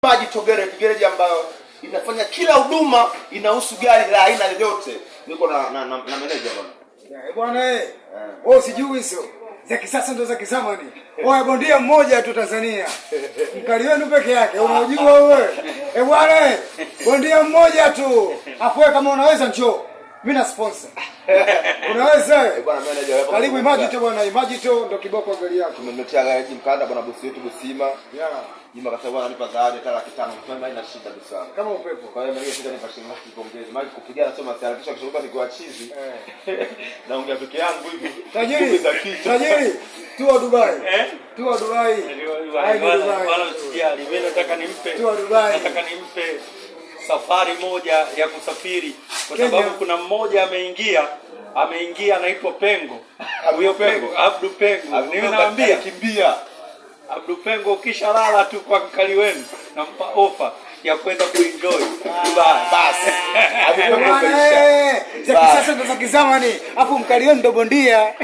Maji Togere gereji ambayo inafanya kila huduma inahusu gari la aina yoyote. Niko na manager bwana. Bwana wewe sijui hizo. Za kisasa ndo za kizamani. Oya bondia mmoja tu Tanzania. Mkali wenu peke yake. Unajua wewe? Bwana bondia mmoja tu. Afu kama unaweza njoo. Mimi na sponsor. Unaweza? Bwana manager hapa. Karibu Imagito bwana, Imagito ndo kiboko gari yako. Tumemletea gari mkanda bwana bosi wetu Busima. Yeah. Jima kasema ananipa zawadi hata 500,000. Mfano ina shida sana. Kama upepo. Kwa hiyo mimi shida nipa shilingi pongezi. Maana kupigia nasema siharakisha kishoka nikiwa chizi. Naongea peke yangu hivi. Tajiri. Tua Dubai. Tua Dubai. Wala usijali. Mimi nataka nimpe. Tua Dubai. Nataka nimpe safari moja ya kusafiri kwa sababu kuna mmoja ameingia anaitwa Pengo. Huyo Pengo, Abdu Pengo. Nimewaambia kimbia. Abdu Pengo ukishalala tu kwa mkali wenu nampa ofa ya kwenda kuenjoy Dubai. Basi. Sasa ndo za kizamani. Hapo mkali wenu ndo bondia.